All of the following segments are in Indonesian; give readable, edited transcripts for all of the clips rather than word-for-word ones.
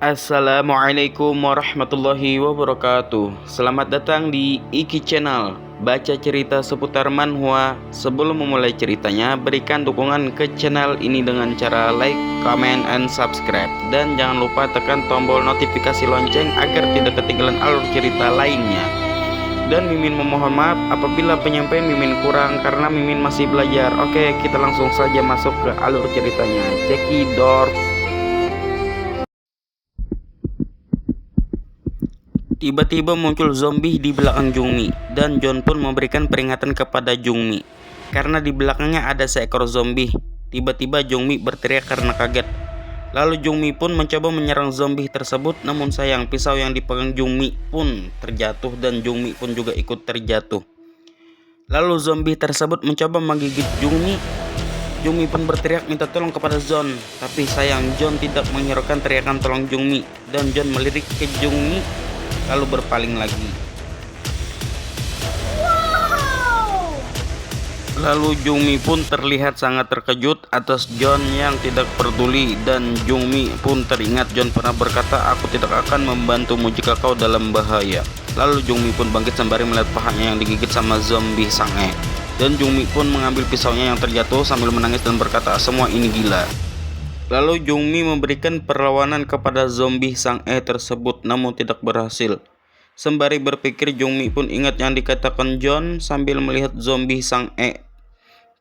Assalamualaikum warahmatullahi wabarakatuh. Selamat datang di Iki Channel, baca cerita seputar manhwa. Sebelum memulai ceritanya, berikan dukungan ke channel ini dengan cara like, comment, and subscribe. Dan jangan lupa tekan tombol notifikasi lonceng agar tidak ketinggalan alur cerita lainnya. Dan Mimin memohon maaf apabila penyampaian Mimin kurang karena Mimin masih belajar. Oke, kita langsung saja masuk ke alur ceritanya. Cekidot. Tiba-tiba muncul zombie di belakang Jungmi, dan John pun memberikan peringatan kepada Jungmi karena di belakangnya ada seekor zombie. Tiba-tiba Jungmi berteriak karena kaget. Lalu Jungmi pun mencoba menyerang zombie tersebut, namun sayang pisau yang dipegang Jungmi pun terjatuh dan Jungmi pun juga ikut terjatuh. Lalu zombie tersebut mencoba menggigit Jungmi. Jungmi pun berteriak minta tolong kepada John, tapi sayang John tidak menghiraukan teriakan tolong Jungmi, dan John melirik ke Jungmi lalu berpaling lagi. Lalu Jungmi pun terlihat sangat terkejut atas John yang tidak peduli, dan Jungmi pun teringat John pernah berkata, "Aku tidak akan membantumu jika kau dalam bahaya." Lalu Jungmi pun bangkit sembari melihat pahanya yang digigit sama zombie Sang-e. Dan Jungmi pun mengambil pisaunya yang terjatuh sambil menangis dan berkata, "Semua ini gila." Lalu Jungmi memberikan perlawanan kepada zombie Sang-e tersebut, namun tidak berhasil. Sembari berpikir, Jungmi pun ingat yang dikatakan John sambil melihat zombie Sang-e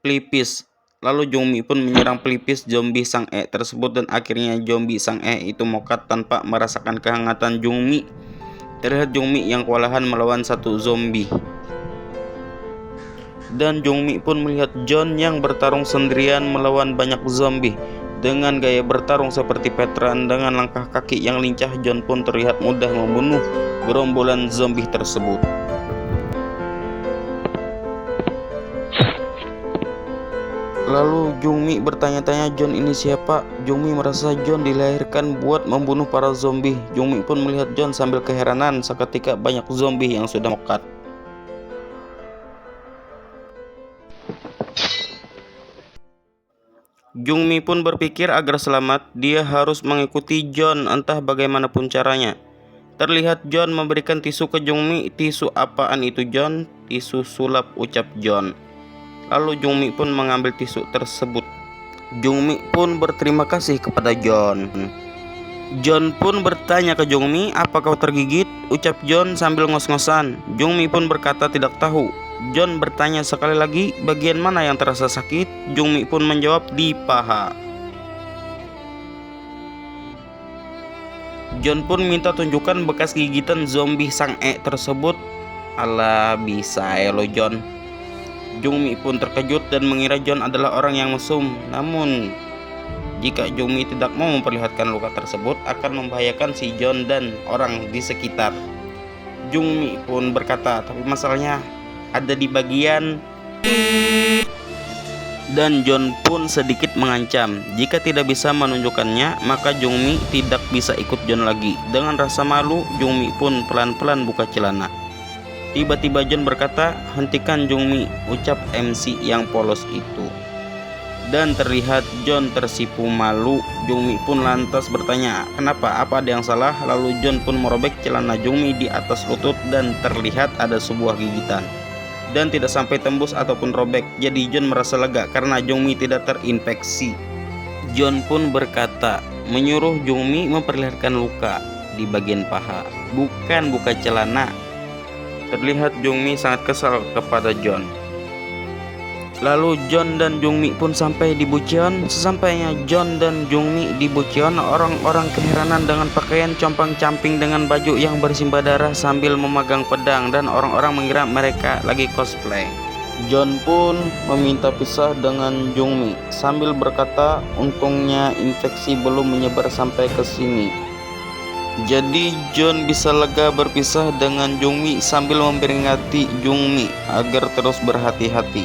pelipis. Lalu Jungmi pun menyerang pelipis zombie Sang-e tersebut, dan akhirnya zombie Sang-e itu mokat tanpa merasakan kehangatan Jungmi. Terlihat Jungmi yang kewalahan melawan satu zombie. Dan Jungmi pun melihat John yang bertarung sendirian melawan banyak zombie. Dengan gaya bertarung seperti veteran dengan langkah kaki yang lincah, John pun terlihat mudah membunuh gerombolan zombie tersebut. Lalu Jungmi bertanya-tanya, John ini siapa? Jungmi merasa John dilahirkan buat membunuh para zombie. Jungmi pun melihat John sambil keheranan seketika banyak zombie yang sudah mokat. Jungmi pun berpikir agar selamat, dia harus mengikuti John entah bagaimanapun caranya. Terlihat John memberikan tisu ke Jungmi. "Tisu apaan itu John?" "Tisu sulap," ucap John. Lalu Jungmi pun mengambil tisu tersebut. Jungmi pun berterima kasih kepada John. John pun bertanya ke Jungmi, "Apa kau tergigit?" ucap John sambil ngos-ngosan. Jungmi pun berkata tidak tahu. John bertanya sekali lagi, "Bagian mana yang terasa sakit?" Jungmi pun menjawab, "Di paha." John pun minta tunjukkan bekas gigitan zombie Sang-e tersebut. "Alah, bisa ya lo John." Jungmi pun terkejut dan mengira John adalah orang yang mesum. Namun jika Jungmi tidak mau memperlihatkan luka tersebut akan membahayakan si John dan orang di sekitar. Jungmi pun berkata, "Tapi masalahnya ada di bagian..." Dan John pun sedikit mengancam jika tidak bisa menunjukkannya maka Jungmi tidak bisa ikut John lagi. Dengan rasa malu, Jungmi pun pelan-pelan buka celana. Tiba-tiba John berkata, "Hentikan Jungmi," ucap MC yang polos itu. Dan terlihat John tersipu malu. Jungmi pun lantas bertanya, "Kenapa? Apa ada yang salah?" Lalu John pun merobek celana Jungmi di atas lutut dan terlihat ada sebuah gigitan. Dan tidak sampai tembus ataupun robek. Jadi John merasa lega karena Jungmi tidak terinfeksi. John pun berkata, menyuruh Jungmi memperlihatkan luka di bagian paha, bukan buka celana. Terlihat Jungmi sangat kesal kepada John. Lalu John dan Jungmi pun sampai di Bucheon. Sesampainya John dan Jungmi di Bucheon, orang-orang keheranan dengan pakaian compang-camping dengan baju yang bersimbah darah sambil memegang pedang, dan orang-orang mengira mereka lagi cosplay. John pun meminta pisah dengan Jungmi sambil berkata, "Untungnya infeksi belum menyebar sampai ke sini." Jadi John bisa lega berpisah dengan Jungmi sambil memperingati Jungmi agar terus berhati-hati.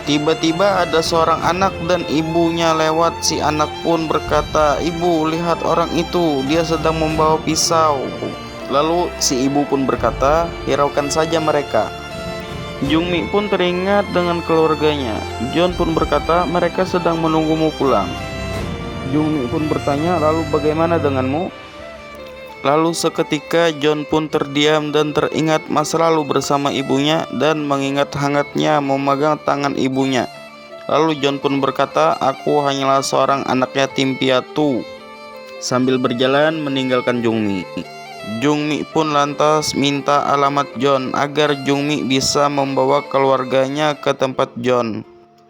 Tiba-tiba ada seorang anak dan ibunya lewat. Si anak pun berkata, "Ibu, lihat orang itu, dia sedang membawa pisau." Lalu si ibu pun berkata, "Hiraukan saja mereka." Jungmi pun teringat dengan keluarganya. John pun berkata, "Mereka sedang menunggumu pulang." Jungmi pun bertanya, lalu bagaimana denganmu? Lalu seketika John pun terdiam dan teringat masa lalu bersama ibunya dan mengingat hangatnya memegang tangan ibunya. Lalu John pun berkata, aku hanyalah seorang anak yatim piatu. Sambil berjalan meninggalkan Jungmi. Jungmi pun lantas minta alamat John agar Jungmi bisa membawa keluarganya ke tempat John.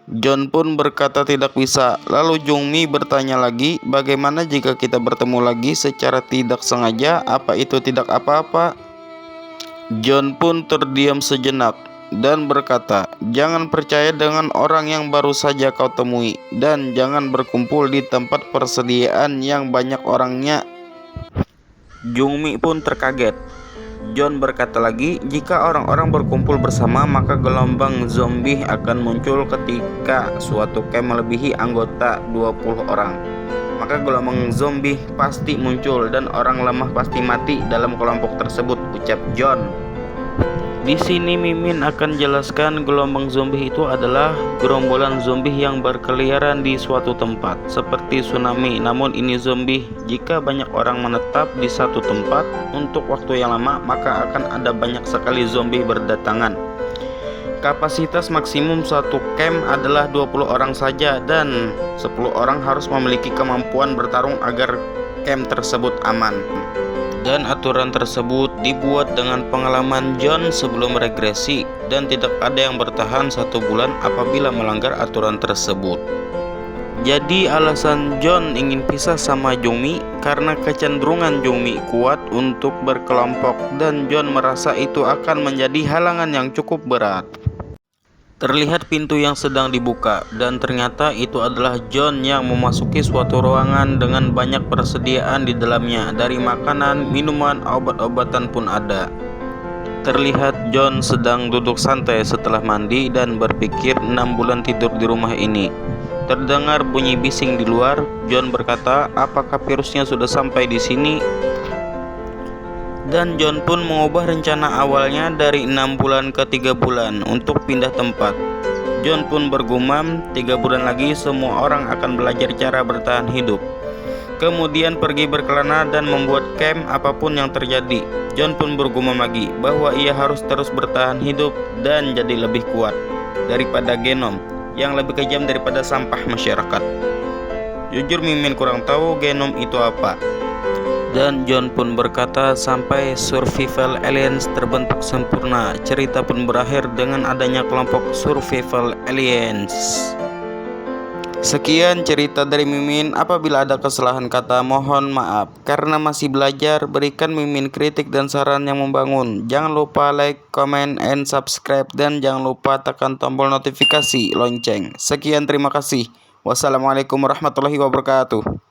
John pun berkata tidak bisa. Lalu Jungmi bertanya lagi, bagaimana jika kita bertemu lagi secara tidak sengaja? Apa itu tidak apa-apa? John pun terdiam sejenak dan berkata, jangan percaya dengan orang yang baru saja kau temui, dan jangan berkumpul di tempat persediaan yang banyak orangnya. Jungmi pun terkaget. John berkata lagi, jika orang-orang berkumpul bersama maka gelombang zombie akan muncul ketika suatu camp melebihi anggota 20 orang. Maka gelombang zombie pasti muncul dan orang lemah pasti mati dalam kelompok tersebut, ucap John. Di sini Mimin akan jelaskan gelombang zombie itu adalah gerombolan zombie yang berkeliaran di suatu tempat seperti tsunami. Namun ini zombie, jika banyak orang menetap di satu tempat untuk waktu yang lama maka akan ada banyak sekali zombie berdatangan. Kapasitas maksimum satu camp adalah 20 orang saja dan 10 orang harus memiliki kemampuan bertarung agar camp tersebut aman. Dan aturan tersebut dibuat dengan pengalaman John sebelum regresi dan tidak ada yang bertahan 1 bulan apabila melanggar aturan tersebut. Jadi alasan John ingin pisah sama Jungmi karena kecenderungan Jungmi kuat untuk berkelompok dan John merasa itu akan menjadi halangan yang cukup berat. Terlihat pintu yang sedang dibuka dan ternyata itu adalah John yang memasuki suatu ruangan dengan banyak persediaan di dalamnya, dari makanan, minuman, obat-obatan pun ada. Terlihat John sedang duduk santai setelah mandi dan berpikir 6 bulan tidur di rumah ini. Terdengar bunyi bising di luar. John berkata, apakah virusnya sudah sampai di sini? Dan John pun mengubah rencana awalnya dari 6 bulan ke 3 bulan untuk pindah tempat. John pun bergumam, 3 bulan lagi semua orang akan belajar cara bertahan hidup. Kemudian pergi berkelana dan membuat camp apapun yang terjadi. John pun bergumam lagi bahwa ia harus terus bertahan hidup dan jadi lebih kuat daripada genom yang lebih kejam daripada sampah masyarakat. Jujur Mimin kurang tahu genom itu apa. Dan John pun berkata, sampai survival aliens terbentuk sempurna. Cerita pun berakhir dengan adanya kelompok survival aliens. Sekian cerita dari Mimin. Apabila ada kesalahan kata mohon maaf. Karena masih belajar, berikan Mimin kritik dan saran yang membangun. Jangan lupa like, comment, and subscribe. Dan jangan lupa tekan tombol notifikasi lonceng. Sekian, terima kasih. Wassalamualaikum warahmatullahi wabarakatuh.